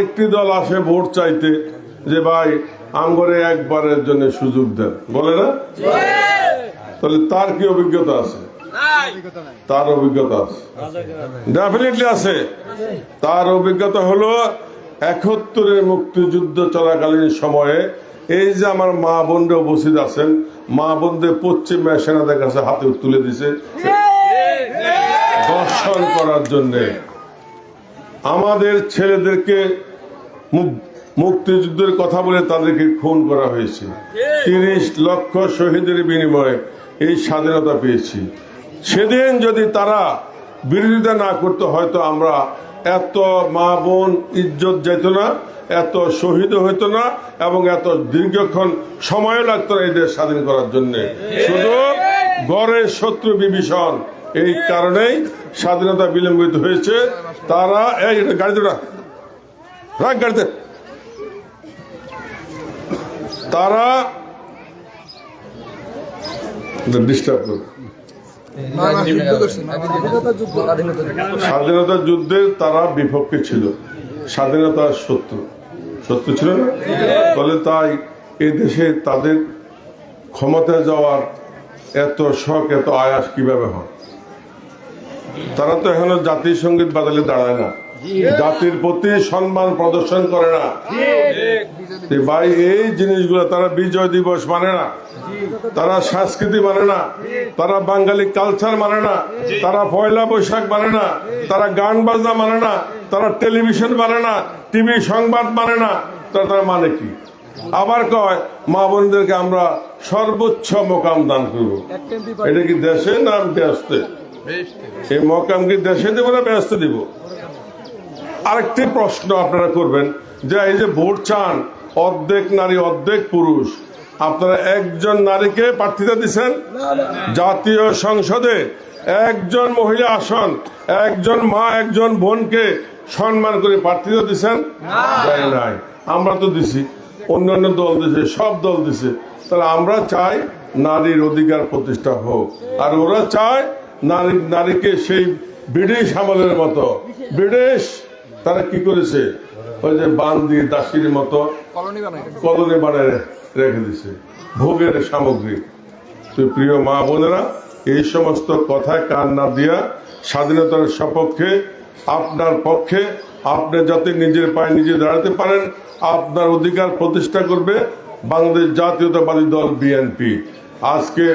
একটি দল আসে ভোট চাইতে যে ভাই আমগরে একবারের জন্য সুযোগ দেন, বলে না? তাহলে তার কি অভিজ্ঞতা আছে? তার অভিজ্ঞতা আছে, ডেফিনেটলি আছে। তার অভিজ্ঞতা হলো ৭১-এর মুক্তিযুদ্ধ চলাকালীন সময়ে এই যে আমার মা বোনরা উপস্থিত আছেন, মা বোনদের পশ্চিমা সেনাদের কাছে হাতে তুলে দিছে দর্শন করার জন্য। আমাদের ছেলেদেরকে মুক্তিযুদ্ধের কথা বলে তাদেরকে খুন করা হয়েছে। ৩০ লক্ষ শহীদের বিনিময়ে এই স্বাধীনতা পেয়েছি। সেদিন যদি তারা বিরোধিতা না করতে, হয়তো আমরা এত মা বোন ইজ্জত যেত না, এত শহীদ হইতো না, এবং এত দীর্ঘক্ষণ সময় লাগতো না এই দেশ স্বাধীন করার জন্য। শুধু গড়ের শত্রু বিভীষণ, এই কারণেই স্বাধীনতা বিলম্বিত হয়েছে। তারা এই গাড়িতে রাখ, গাড়িতে তারা ডিস্টার্ব করে স্বাধীনতা যুদ্ধের তারা বিপক্ষে ছিল, স্বাধীনতার শত্রু ছিল না। ফলে তাই এই দেশে তাদের ক্ষমতায় যাওয়ার এত শখ, এত আয়াস কিভাবে হয়? তারা তো এখনো জাতীয় সঙ্গীত বাজালে দাঁড়ায় না, জাতির প্রতি সম্মান প্রদর্শন করে না। ভাই এই জিনিসগুলো তারা বিজয় দিবস মানে না, তারা সংস্কৃতি মানে না, তারা বাঙালি কালচার মানে না, তারা পয়লা বৈশাখ মানে না, তারা গান বাজনা মানে না, তারা টেলিভিশন মানে না, টিভি সংবাদ মানে না। তারা মানে কি? আবার কয় মা বোনদেরকে আমরা সর্বোচ্চ মোকাম দান করব। এটা কি দেশে না ব্যস্তে? এই মোকাম কি দেশে দেবো না ব্যস্তে দিব? আরেকটি প্রশ্ন আপনারা করবেন যে এই যে ভোট চান, অর্ধেক নারী অর্ধেক পুরুষ, আপনারা একজন নারীকে প্রার্থিতা দিচ্ছেন জাতীয় সংসদে, একজন মহিলা আসন, একজন মা একজন বোনকে সম্মান করে প্রার্থিতা দিচ্ছেন নাই? আমরা তো দিছি, অন্যান্য দল দিছে, সব দল দিছে। তাহলে আমরা চাই নারীর অধিকার প্রতিষ্ঠা হোক, আর ওরা চায় নারীকে সেই ব্রিটিশ আমলের মতো, ব্রিটিশ তারা কি করেছে, ওই যে বান্দি দাসীর মতো কলোনি বানায় রেখে দিছে, ভোগের সামগ্রী। তো প্রিয় মা বোনেরা, এই সমস্ত কথায় কান না দিয়া স্বাধীনতার সপক্ষে, আপনার পক্ষে, আপনি যাতে নিজের পায়ে নিজে দাঁড়াতে পারেন, আপনার অধিকার প্রতিষ্ঠা করবে বাংলাদেশ জাতীয়তাবাদী দল বিএনপি। আজকে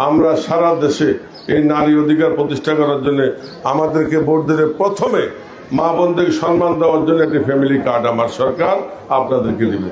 আমরা সারা দেশে এই নারী অধিকার প্রতিষ্ঠা করার জন্য আমাদেরকে ভোট দিলে প্রথমে মা বোনদেরকে সম্মান দেওয়ার জন্য একটি ফ্যামিলি কার্ড আমার সরকার আপনাদেরকে দিবে।